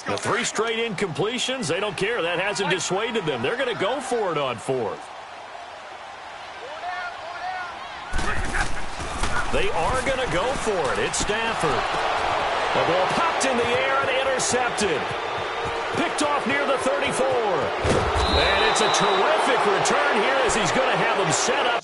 The 3 straight incompletions, they don't care. That hasn't dissuaded them. They're going to go for it on 4th. They are going to go for it. It's Stafford. The ball popped in the air and intercepted. Picked off near the 34. And it's a terrific return here as he's going to have them set up.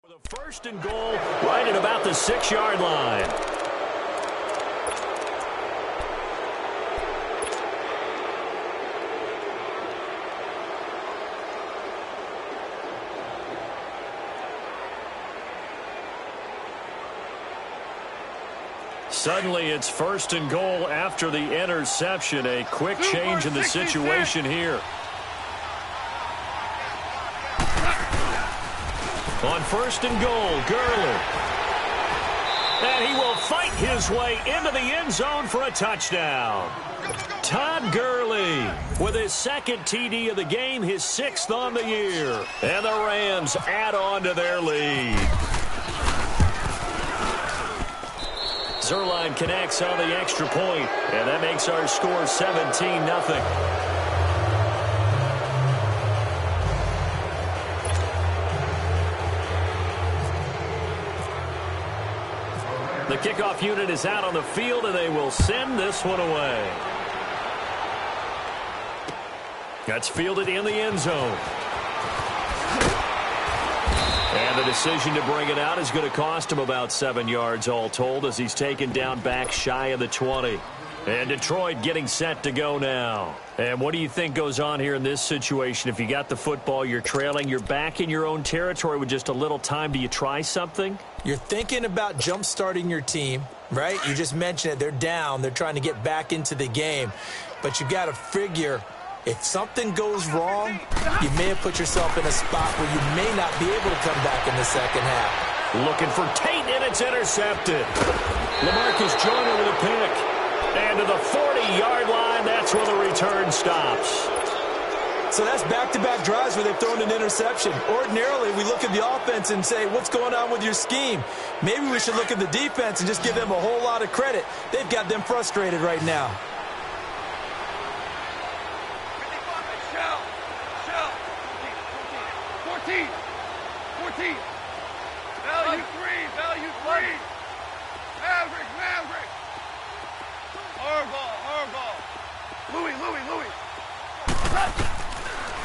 The 1st and goal right at about the 6-yard line. Suddenly it's 1st and goal after the interception. A quick change in the situation here. On 1st and goal, Gurley. And he will fight his way into the end zone for a touchdown. Todd Gurley with his 2nd TD of the game, his 6th on the year. And the Rams add on to their lead. Zerline connects on the extra point, and that makes our score 17-0. The kickoff unit is out on the field, and they will send this one away. That's fielded in the end zone. And the decision to bring it out is going to cost him about 7 yards all told as he's taken down back shy of the 20. And Detroit getting set to go now. And what do you think goes on here in this situation? If you got the football, you're trailing, you're back in your own territory with just a little time. Do you try something? You're thinking about jump-starting your team, right? You just mentioned it. They're down. They're trying to get back into the game. But you got to figure if something goes wrong, you may have put yourself in a spot where you may not be able to come back in the second half. Looking for Tate, and it's intercepted. LaMarcus Joyner with a pick. And to the 40-yard line, that's where the return stops. So that's back-to-back drives where they've thrown an interception. Ordinarily, we look at the offense and say, what's going on with your scheme? Maybe we should look at the defense and just give them a whole lot of credit. They've got them frustrated right now. Value three. Maverick. Hardball. Louis.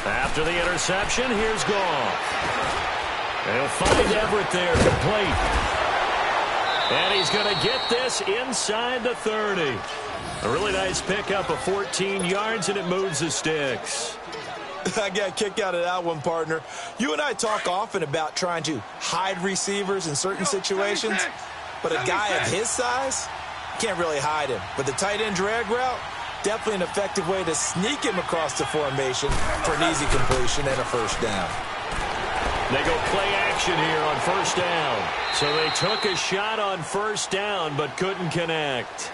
After the interception, here's Goff. They'll find Everett there, complete. And he's going to get this inside the 30. A really nice pickup of 14 yards, and it moves the sticks. I got a kick out of that one, partner. You and I talk often about trying to hide receivers in certain situations, but a guy of his size can't really hide him. But the tight end drag route, definitely an effective way to sneak him across the formation for an easy completion and a first down. They go play action here on first down. So they took a shot on first down but couldn't connect.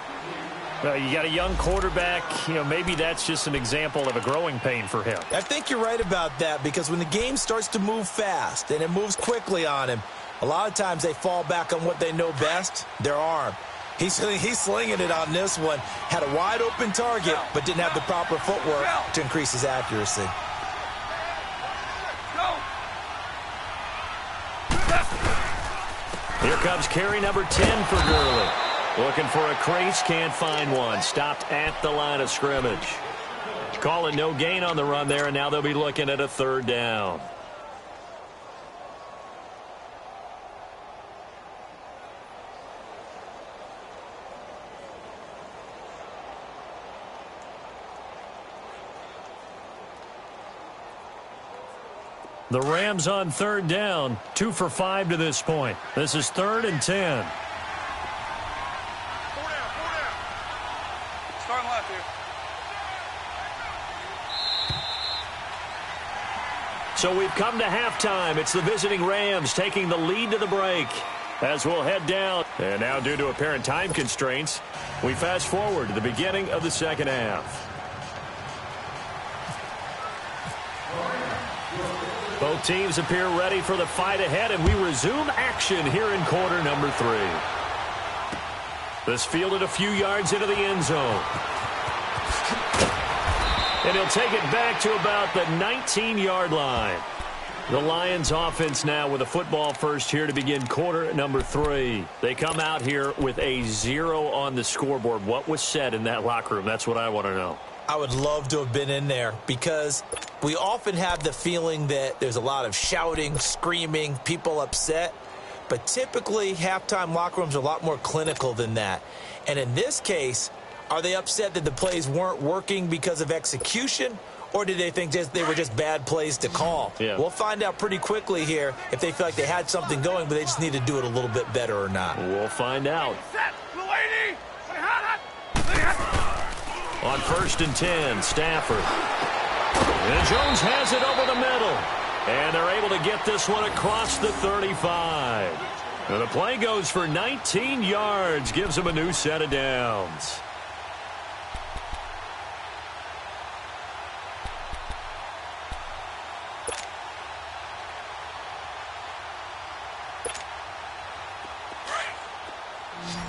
Well, you got a young quarterback, maybe that's just an example of a growing pain for him. I think you're right about that, because when the game starts to move fast and it moves quickly on him, a lot of times they fall back on what they know best, their arm. He's slinging it on this one. Had a wide open target, but didn't have the proper footwork to increase his accuracy. Here comes carry number 10 for Gurley. Looking for a crease, can't find one. Stopped at the line of scrimmage. Calling no gain on the run there, and now they'll be looking at a third down. The Rams on third down, 2 for 5 to this point. This is 3rd and 10. Starting left here. So we've come to halftime. It's the visiting Rams taking the lead to the break as we'll head down. And now, due to apparent time constraints, we fast forward to the beginning of the second half. Both teams appear ready for the fight ahead, and we resume action here in quarter number 3. This fielded a few yards into the end zone. And he'll take it back to about the 19-yard line. The Lions offense now with a football first here to begin quarter number 3. They come out here with a 0 on the scoreboard. What was said in that locker room? That's what I want to know. I would love to have been in there because we often have the feeling that there's a lot of shouting, screaming, people upset. But typically, halftime locker rooms are a lot more clinical than that. And in this case, are they upset that the plays weren't working because of execution? Or did they think they were just bad plays to call? Yeah. We'll find out pretty quickly here if they feel like they had something going, but they just need to do it a little bit better or not. We'll find out. Set. Lady. On 1st and 10, Stafford. And Jones has it over the middle. And they're able to get this one across the 35. And the play goes for 19 yards, gives them a new set of downs.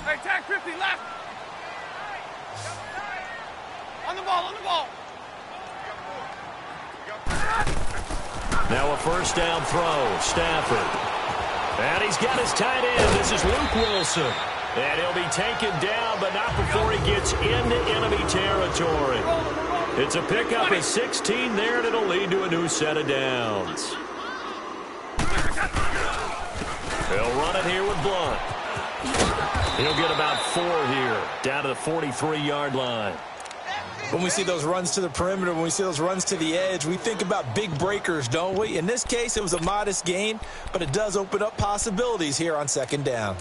Hey, tag 50 left. On the ball, on the ball. Now a first down throw, Stafford. And he's got his tight end. This is Luke Wilson. And he'll be taken down, but not before he gets into enemy territory. It's a pickup of 16 there, and it'll lead to a new set of downs. They'll run it here with Blunt. He'll get about 4 here, down to the 43-yard line. When we see those runs to the perimeter, when we see those runs to the edge, we think about big breakers, don't we? In this case, it was a modest gain, but it does open up possibilities here on second down.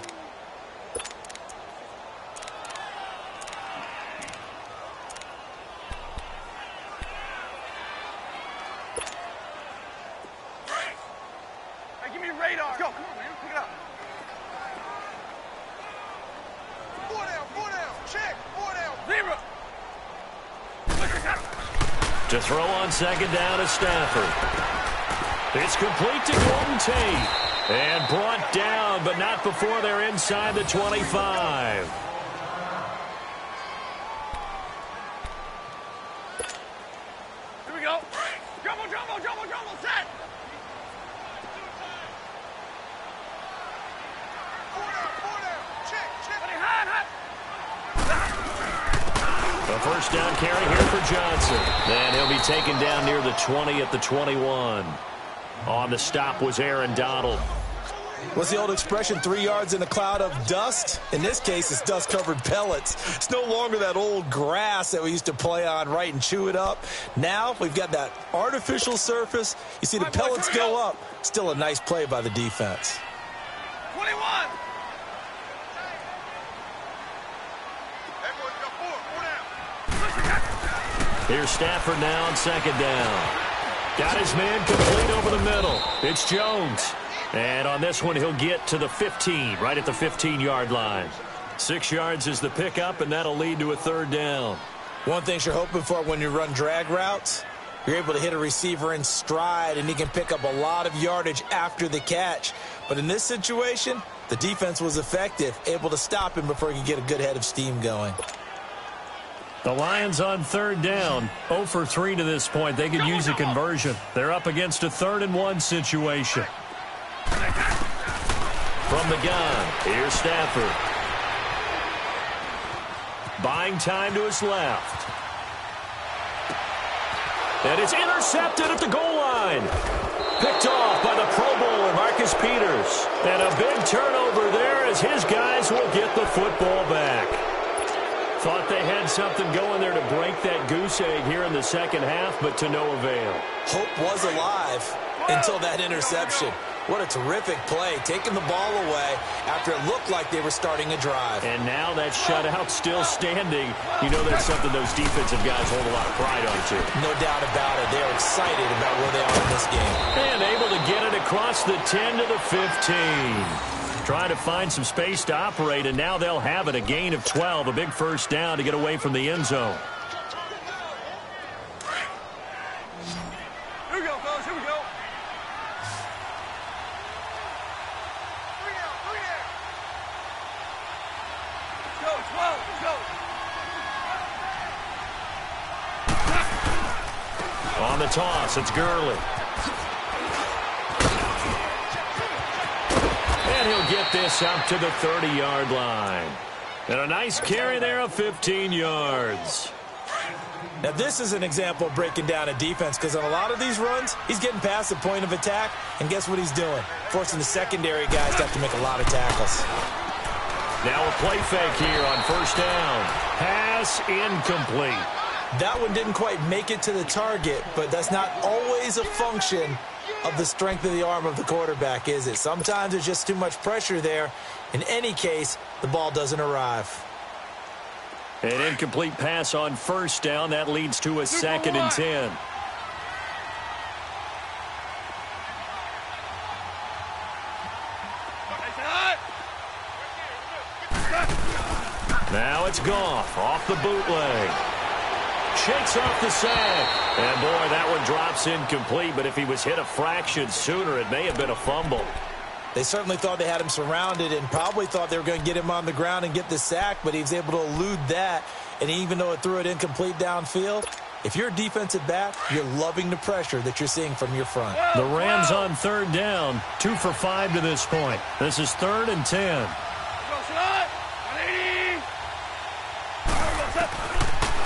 Hey, give me radar. Let's go. Come on, man. Pick it up. 4 down. Check. 4 down. 0. To throw on second down is Stafford. It's complete to Golden Tate. And brought down, but not before they're inside the 25. Here we go. Jumbo, set. 4 down. Check. High. A first down carry here for Johnson. And he'll be taken down near the 20 at the 21. On the stop was Aaron Donald. What's the old expression, 3 yards in a cloud of dust? In this case, it's dust-covered pellets. It's no longer that old grass that we used to play on, right, and chew it up. Now we've got that artificial surface. You see the pellets go up. Still a nice play by the defense. 21. Here's Stafford now on second down. Got his man complete over the middle. It's Jones. And on this one, he'll get to the 15, right at the 15-yard line. 6 yards is the pickup, and that'll lead to a third down. One thing you're hoping for when you run drag routes, you're able to hit a receiver in stride, and he can pick up a lot of yardage after the catch. But in this situation, the defense was effective, able to stop him before he could get a good head of steam going. The Lions on third down, 0 for 3 to this point. They could use a conversion. They're up against a 3rd and 1 situation. From the gun, here's Stafford. buying time to his left. And it's intercepted at the goal line. Picked off by the Pro Bowler, Marcus Peters. And a big turnover there as his guys will get the football back. Thought they had something going there to break that goose egg here in the second half, but to no avail. Hope was alive until that interception. What a terrific play, taking the ball away after it looked like they were starting a drive. And now that shutout still standing. You know that's something those defensive guys hold a lot of pride on, too. No doubt about it. They're excited about where they are in this game. And able to get it across the 10 to the 15. Trying to find some space to operate, and now they'll have it. A gain of 12, a big first down to get away from the end zone. Here we go, fellas. Here we go. Three down. Let's go. 12. Let's go. On the toss, it's Gurley. And he'll get this up to the 30-yard line. And a nice carry there of 15 yards. Now, this is an example of breaking down a defense, because on a lot of these runs, he's getting past the point of attack, and guess what he's doing? Forcing the secondary guys to have to make a lot of tackles. Now a play fake here on first down. Pass incomplete. That one didn't quite make it to the target, but that's not always a function of the strength of the arm of the quarterback, is it? Sometimes there's just too much pressure there. In any case, the ball doesn't arrive. An incomplete pass on first down. That leads to a 2nd and 10. Now it's Goff off the bootleg. Shakes off the sack. And, boy, that one drops incomplete. But if he was hit a fraction sooner, it may have been a fumble. They certainly thought they had him surrounded and probably thought they were going to get him on the ground and get the sack, but he was able to elude that. And even though it threw it incomplete downfield, if you're a defensive back, you're loving the pressure that you're seeing from your front. The Rams on third down, 2 for 5 to this point. This is 3rd and 10.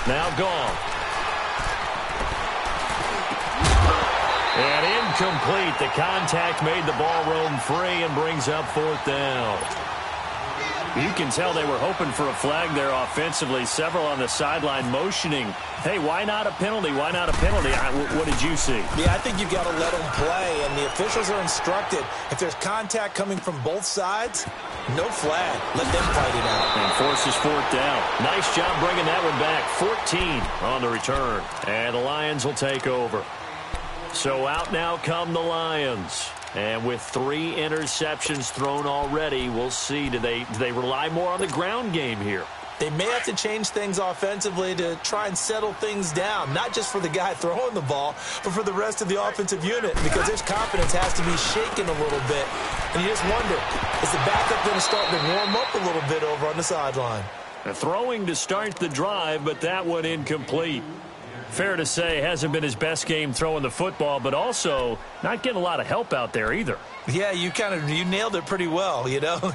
Now Goff. And incomplete. The contact made the ball roam free and brings up 4th down. You can tell they were hoping for a flag there offensively. Several on the sideline motioning. Hey, why not a penalty? Why not a penalty? What did you see? Yeah, I think you've got to let them play, and the officials are instructed. If there's contact coming from both sides, no flag. Let them fight it out. And forces 4th down. Nice job bringing that one back. 14 on the return. And the Lions will take over. So out now come the Lions. And with 3 interceptions thrown already, we'll see. Do they rely more on the ground game here? They may have to change things offensively to try and settle things down, not just for the guy throwing the ball, but for the rest of the offensive unit, because their confidence has to be shaken a little bit. And you just wonder, is the backup going to start to warm up a little bit over on the sideline? Throwing to start the drive, but that one incomplete. Fair to say, hasn't been his best game throwing the football, but also not getting a lot of help out there either. Yeah, you nailed it pretty well, you know.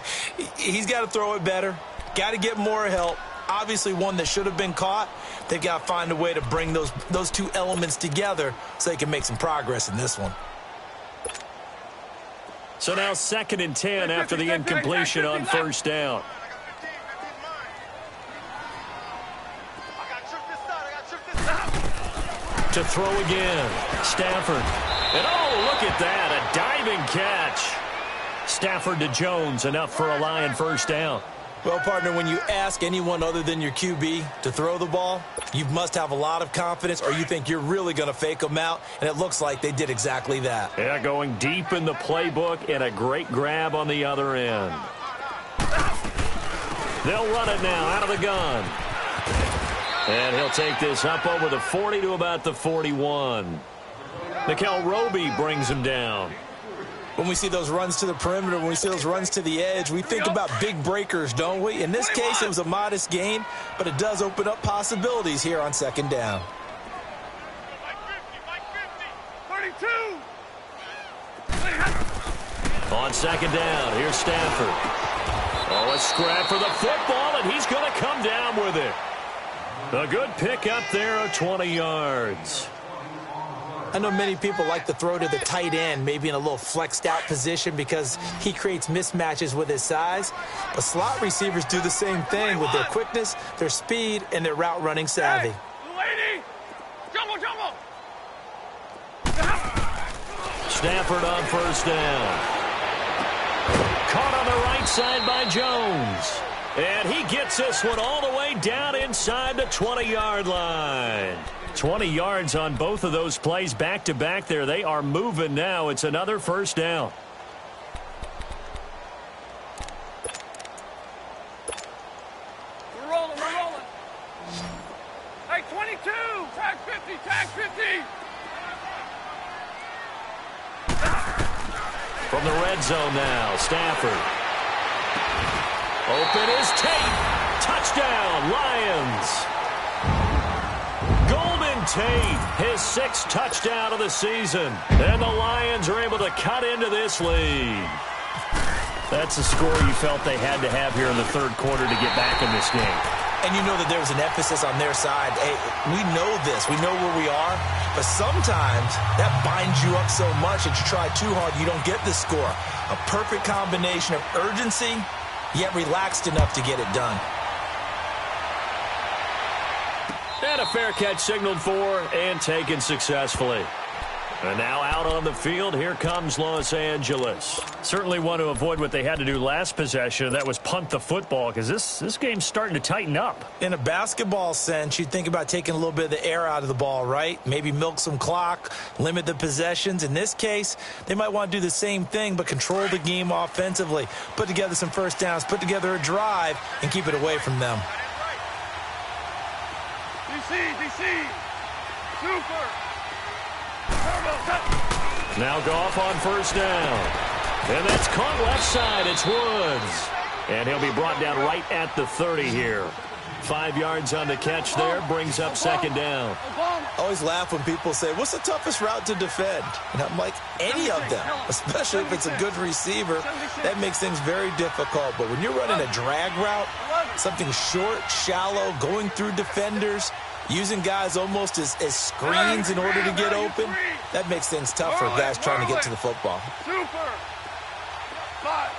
He's got to throw it better, got to get more help. Obviously one that should have been caught. They've got to find a way to bring those two elements together so they can make some progress in this one. So now 2nd and 10 after the incompletion on first down. To throw again. Stafford. And oh, look at that. A diving catch. Stafford to Jones. Enough for a Lion first down. Well, partner, when you ask anyone other than your QB to throw the ball, you must have a lot of confidence, or you think you're really going to fake them out, and it looks like they did exactly that. Yeah, going deep in the playbook and a great grab on the other end. They'll run it now out of the gun. And he'll take this up over the 40 to about the 41. Nickel Roby brings him down. When we see those runs to the perimeter, when we see those runs to the edge, we think about big breakers, don't we? In this case, it was a modest gain, but it does open up possibilities here on 2nd down. 32. On 2nd down, here's Stafford. Oh, a scrap for the football, and he's going to come down with it. A good pick up there of 20 yards. I know many people like to throw to the tight end, maybe in a little flexed out position because he creates mismatches with his size. But slot receivers do the same thing with their quickness, their speed, and their route running savvy. Lady! Jumbo, jumbo! Stafford on first down. Caught on the right side by Jones. And he gets this one all the way down inside the 20-yard line. 20 yards on both of those plays back-to-back there. They are moving now. It's another first down. We're rolling, we're rolling. Hey, 22! Tag 50, tag 50! From the red zone now, Stafford. Open is Tate. Touchdown, Lions. Golden Tate, his 6th touchdown of the season. And the Lions are able to cut into this lead. That's a score you felt they had to have here in the third quarter to get back in this game. And you know that there was an emphasis on their side. Hey, we know this. We know where we are. But sometimes that binds you up so much that you try too hard, you don't get the score. A perfect combination of urgency, yet relaxed enough to get it done. And a fair catch signaled for and taken successfully. And now out on the field, here comes Los Angeles. Certainly want to avoid what they had to do last possession. That was punt the football because this game's starting to tighten up. In a basketball sense, you think about taking a little bit of the air out of the ball, right? Maybe milk some clock, limit the possessions. In this case, they might want to do the same thing but control the game offensively. Put together some first downs, put together a drive, and keep it away from them. DC! Super! Now Goff on first down. And that's caught left side. It's Woods. And he'll be brought down right at the 30 here. 5 yards on the catch there. Brings up second down. I always laugh when people say, what's the toughest route to defend? And I'm like, any of them, especially if it's a good receiver. That makes things very difficult. But when you're running a drag route, something short, shallow, going through defenders, using guys almost as screens in order to get open, that makes things tough for guys trying to get to the football. Super! Five!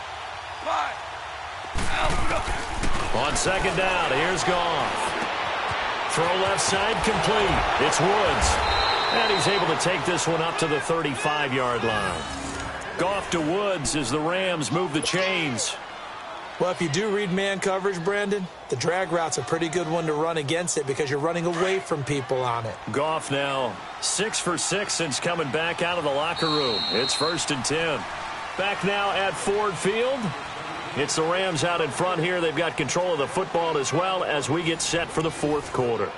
On second down, here's Goff. Throw left side complete. It's Woods. And he's able to take this one up to the 35-yard line. Goff to Woods as the Rams move the chains. Well, if you do read man coverage, Brandon, the drag route's a pretty good one to run against it because you're running away from people on it. Goff now 6 for 6 since coming back out of the locker room. It's 1st and 10. Back now at Ford Field. It's the Rams out in front here. They've got control of the football as well as we get set for the fourth quarter.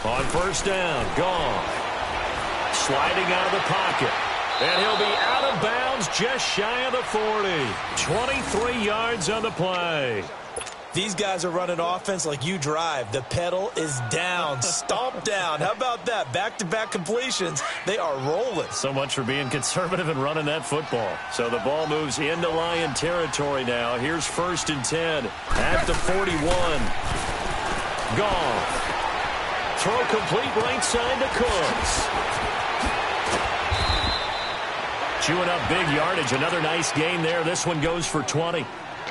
On first down, Goff. Sliding out of the pocket. And he'll be out of bounds just shy of the 40. 23 yards on the play. These guys are running offense like you drive. The pedal is down, stomp down. How about that? Back-to-back completions. They are rolling. So much for being conservative and running that football. So the ball moves into Lion territory now. Here's 1st and 10 at the 41. Goff. Throw complete right side to Cooks. Chewing up big yardage. Another nice gain there. This one goes for 20.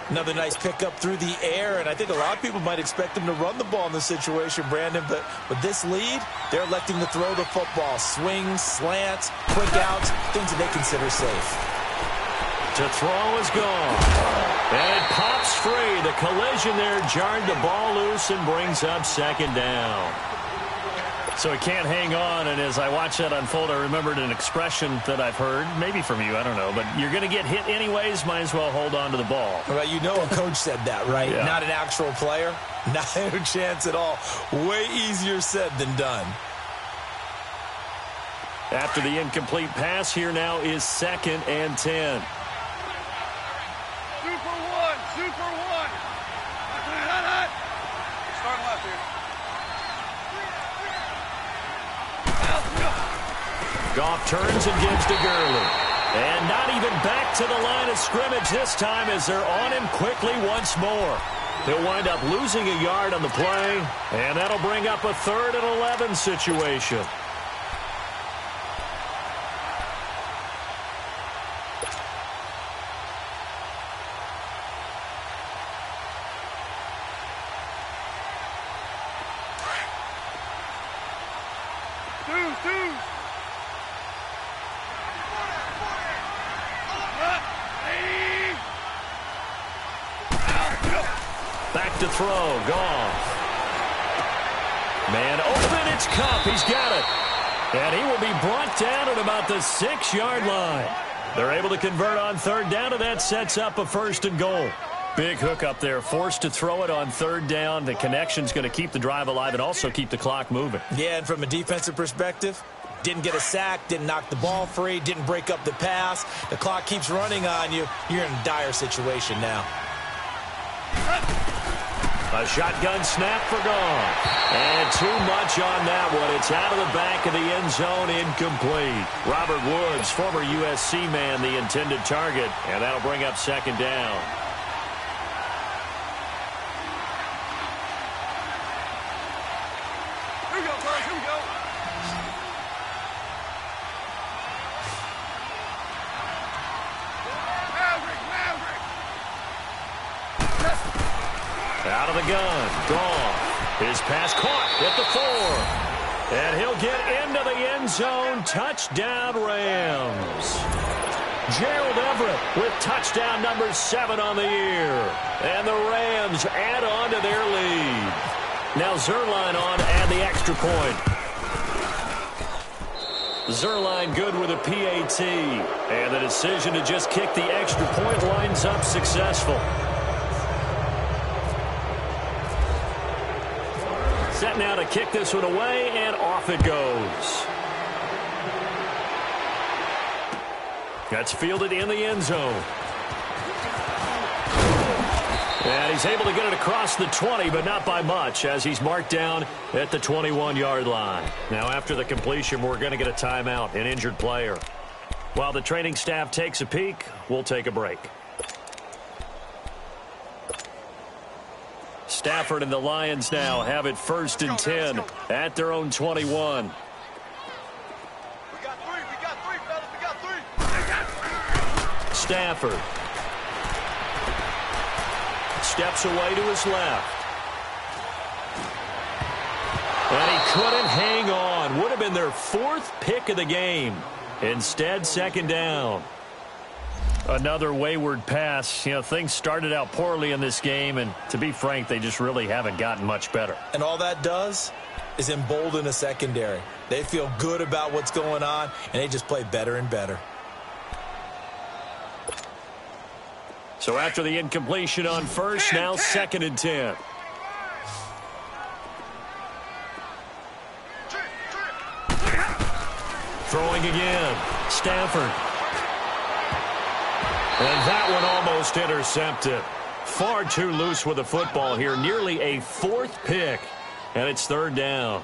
Another nice pickup through the air, and I think a lot of people might expect him to run the ball in this situation, Brandon, but with this lead, they're electing to throw the football. Swings, slants, quick outs, things that they consider safe. To throw is gone. And it pops free. The collision there jarred the ball loose and brings up second down. So he can't hang on, and as I watch that unfold, I remembered an expression that I've heard, maybe from you, I don't know, but you're going to get hit anyways, might as well hold on to the ball. Well, you know a coach said that, right? Yeah. Not an actual player. Not a chance at all. Way easier said than done. After the incomplete pass, here now is 2nd and 10. Super one. Start left here. Goff turns and gives to Gurley. And not even back to the line of scrimmage this time as they're on him quickly once more. He'll wind up losing a yard on the play, and that'll bring up a 3rd and 11 situation. Back to throw, Goff. Man open, it's Cup, he's got it. And he will be brought down at about the 6-yard line. They're able to convert on 3rd down, and that sets up a 1st and goal. Big hook up there, forced to throw it on 3rd down. The connection's going to keep the drive alive and also keep the clock moving. Yeah, and from a defensive perspective, didn't get a sack, didn't knock the ball free, didn't break up the pass. The clock keeps running on you. You're in a dire situation now. A shotgun snap for Goff. And too much on that one. It's out of the back of the end zone, incomplete. Robert Woods, former USC man, the intended target. And that'll bring up 2nd down. Here we go, guys. Here we go. Out of the gun, Goff. His pass caught at the 4. And he'll get into the end zone. Touchdown, Rams. Gerald Everett with touchdown number 7 on the year. And the Rams add on to their lead. Now Zerline on to add the extra point. Zerline good with a PAT. And the decision to just kick the extra point lines up successful. Set now to kick this one away, and off it goes. That's fielded in the end zone. And he's able to get it across the 20, but not by much, as he's marked down at the 21-yard line. Now, after the completion, we're going to get a timeout, an injured player. While the training staff takes a peek, we'll take a break. Stafford and the Lions now have it 1st and 10 at their own 21. We got three, fellas. We got 3. Stafford steps away to his left. And he couldn't hang on. Would have been their 4th pick of the game. Instead, 2nd down. Another wayward pass. You know, things started out poorly in this game, and to be frank, they just really haven't gotten much better. And all that does is embolden a secondary. They feel good about what's going on, and they just play better and better. So after the incompletion on 1st, now 2nd and 10. Throwing again. Stafford. And that one almost intercepted. Far too loose with the football here. Nearly a 4th pick. And it's 3rd down.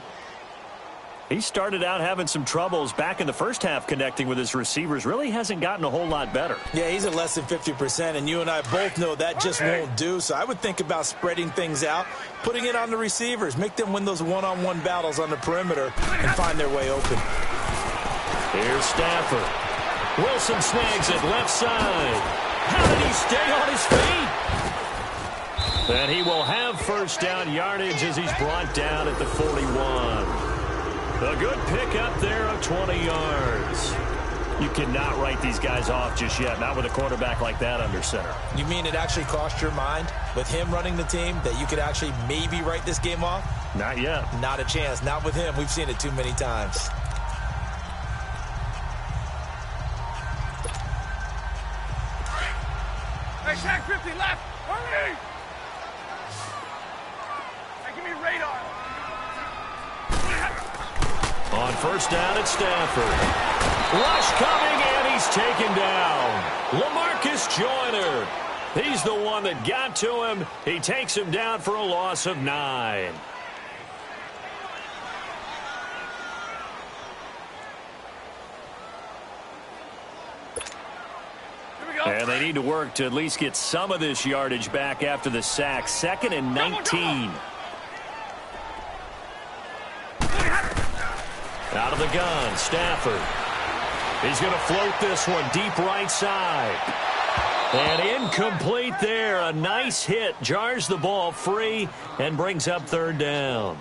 He started out having some troubles back in the first half connecting with his receivers. Really hasn't gotten a whole lot better. Yeah, he's at less than 50%, and you and I both know that just won't do. So I would think about spreading things out, putting it on the receivers, make them win those one-on-one battles on the perimeter and find their way open. Here's Stafford. Wilson snags it left side. How did he stay on his feet? And he will have 1st down yardage as he's brought down at the 41. A good pick up there of 20 yards. You cannot write these guys off just yet, not with a quarterback like that under center. You mean it actually crossed your mind with him running the team that you could actually maybe write this game off? Not yet. Not a chance. Not with him. We've seen it too many times. Hey, Shaq, 50 left. Hurry! Hey, give me radar. On first down, it's Stafford. Rush coming, and he's taken down. LaMarcus Joyner. He's the one that got to him. He takes him down for a loss of 9. And they need to work to at least get some of this yardage back after the sack. 2nd and 19. Out of the gun, Stafford. He's going to float this one deep right side. And incomplete there. A nice hit. Jars the ball free and brings up 3rd down.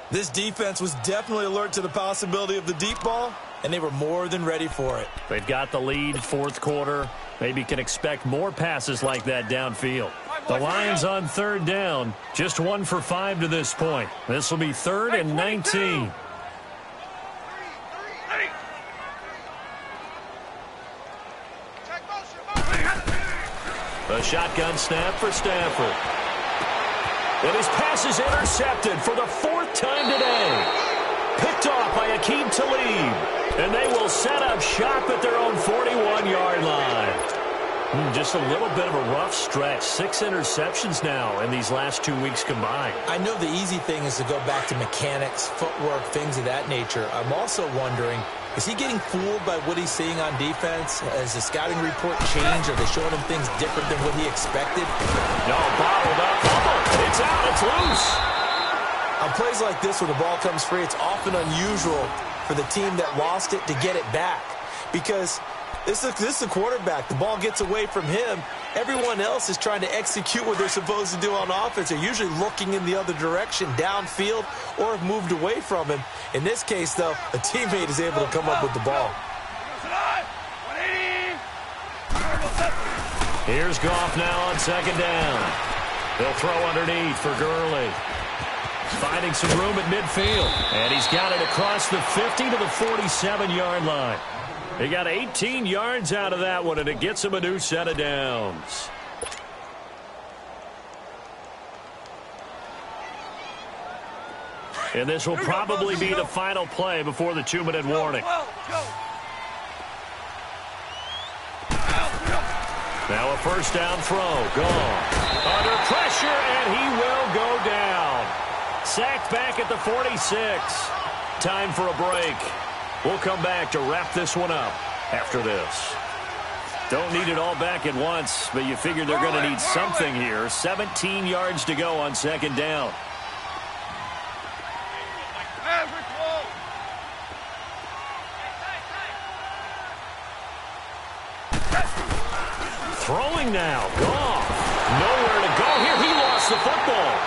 This defense was definitely alert to the possibility of the deep ball, and they were more than ready for it. They've got the lead, 4th quarter. Maybe can expect more passes like that downfield. The Lions on 3rd down. Just 1 for 5 to this point. This will be 3rd and 19. A shotgun snap for Stafford. And his pass is intercepted for the 4th time today. Picked off by Aqib Talib. And they will set up shop at their own 41-yard line. Just a little bit of a rough stretch. 6 interceptions now in these last 2 weeks combined. I know the easy thing is to go back to mechanics, footwork, things of that nature. I'm also wondering, is he getting fooled by what he's seeing on defense? Has the scouting report changed? Are they showing him things different than what he expected? No, bottled up. It's out. It's loose. On plays like this, when the ball comes free, it's often unusual for the team that lost it to get it back. Because this is a quarterback. The ball gets away from him. Everyone else is trying to execute what they're supposed to do on offense. They're usually looking in the other direction, downfield, or have moved away from him. In this case, though, a teammate is able to come up with the ball. Here's Goff now on 2nd down. They'll throw underneath for Gurley. Finding some room at midfield. And he's got it across the 50 to the 47-yard line. He got 18 yards out of that one, and it gets him a new set of downs. And this will probably be the final play before the 2-minute warning. Now a first down throw. Gone. Under pressure, and he will go down. Sacked back at the 46. Time for a break. We'll come back to wrap this one up after this. Don't need it all back at once, but you figure they're going to need something here. 17 yards to go on 2nd down. Throwing now. Goff. Nowhere to go here. He lost the football.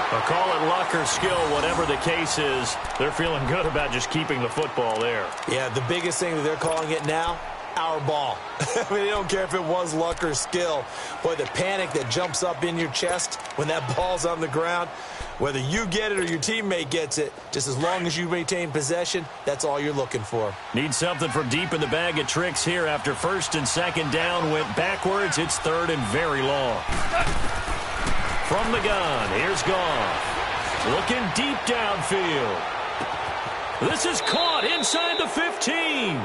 I'll call it luck or skill, whatever the case is. They're feeling good about just keeping the football there. Yeah, the biggest thing that they're calling it now, our ball. I mean, they don't care if it was luck or skill. Boy, the panic that jumps up in your chest when that ball's on the ground, whether you get it or your teammate gets it, just as long as you maintain possession, that's all you're looking for. Need something from deep in the bag of tricks here after 1st and 2nd down went backwards. It's 3rd and very long. From the gun, here's Goff. Looking deep downfield. This is caught inside the 15.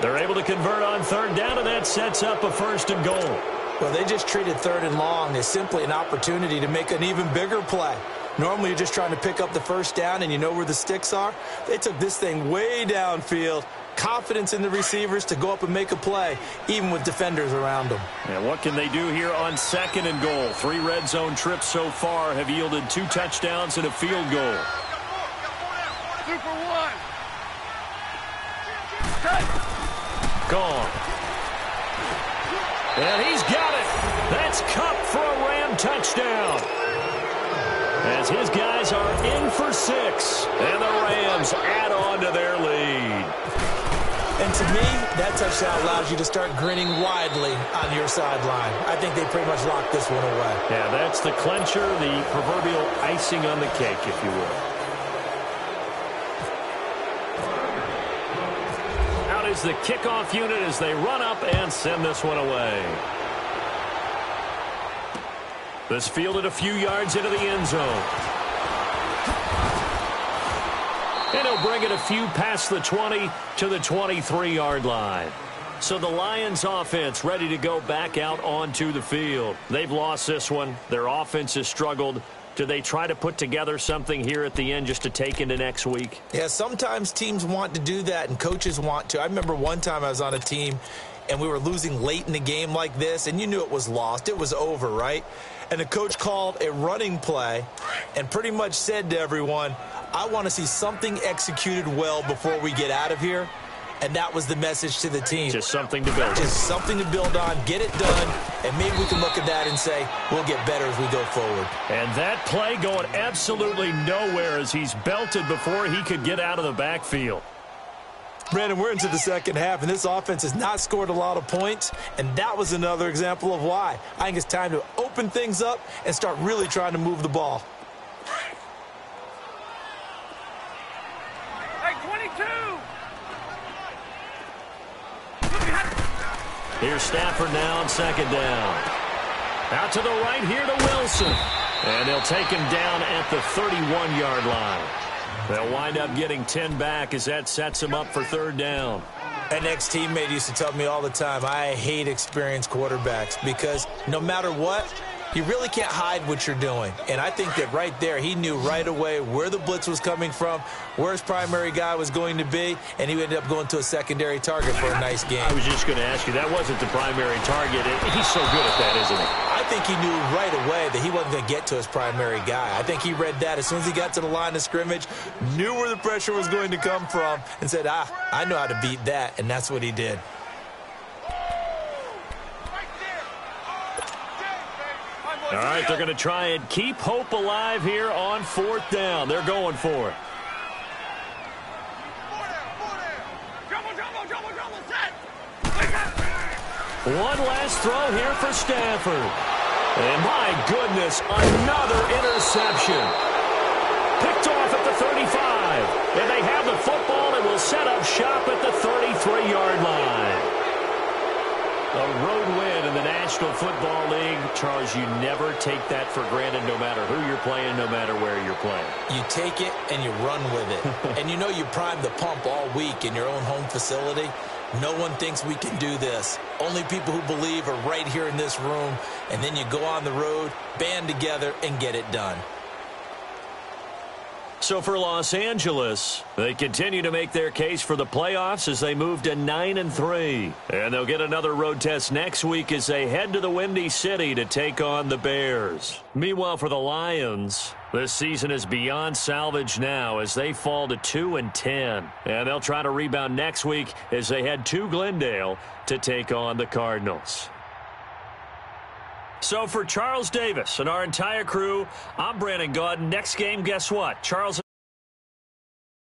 They're able to convert on 3rd down, and that sets up a 1st and goal. Well, they just treated 3rd and long as simply an opportunity to make an even bigger play. Normally, you're just trying to pick up the 1st down, and you know where the sticks are. They took this thing way downfield. Confidence in the receivers to go up and make a play, even with defenders around them. And what can they do here on 2nd and goal? 3 red zone trips so far have yielded 2 touchdowns and a field goal. 2 for 1. Gone. And he's got it. That's Kupp for a Ram touchdown. As his guys are in for 6. And the Rams add on to their lead. And to me, that touchdown allows you to start grinning widely on your sideline. I think they pretty much locked this one away. Yeah, that's the clincher, the proverbial icing on the cake, if you will. Out is the kickoff unit as they run up and send this one away. This fielded a few yards into the end zone. And he'll bring it a few past the 20 to the 23-yard line. So the Lions offense ready to go back out onto the field. They've lost this one. Their offense has struggled. Do they try to put together something here at the end just to take into next week? Yeah, sometimes teams want to do that and coaches want to. I remember one time I was on a team and we were losing late in the game like this, and you knew it was lost. It was over, right? And the coach called a running play and pretty much said to everyone, I want to see something executed well before we get out of here. And that was the message to the team. Just something to build on. Just something to build on, get it done, and maybe we can look at that and say, we'll get better as we go forward. And that play going absolutely nowhere as he's belted before he could get out of the backfield. Brandon, we're into the second half, and this offense has not scored a lot of points, and that was another example of why. I think it's time to open things up and start really trying to move the ball. Hey, 22! Here's Stafford now on second down. Out to the right here to Wilson. And they'll take him down at the 31-yard line. They'll wind up getting 10 back as that sets him up for third down. An ex-teammate used to tell me all the time, I hate experienced quarterbacks because no matter what, you really can't hide what you're doing. And I think that right there, he knew right away where the blitz was coming from, where his primary guy was going to be, and he ended up going to a secondary target for a nice game. I was just going to ask you, that wasn't the primary target. He's so good at that, isn't he? I think he knew right away that he wasn't going to get to his primary guy. I think he read that as soon as he got to the line of scrimmage, knew where the pressure was going to come from, and said, I know how to beat that, and that's what he did. All right, they're going to try and keep hope alive here on fourth down. They're going for it. One last throw here for Stafford. And my goodness, another interception. Picked off at the 35. And they have the football and will set up shop at the 33-yard line. A road win in the National Football League. Charles, you never take that for granted no matter who you're playing, no matter where you're playing. You take it and you run with it. And you know you primed the pump all week in your own home facility. No one thinks we can do this. Only people who believe are right here in this room. And then you go on the road, band together, and get it done. So for Los Angeles, they continue to make their case for the playoffs as they move to 9-3. And they'll get another road test next week as they head to the Windy City to take on the Bears. Meanwhile, for the Lions, this season is beyond salvage now as they fall to 2-10. And they'll try to rebound next week as they head to Glendale to take on the Cardinals. So for Charles Davis and our entire crew, I'm Brandon Gaudin. Next game, guess what? Charles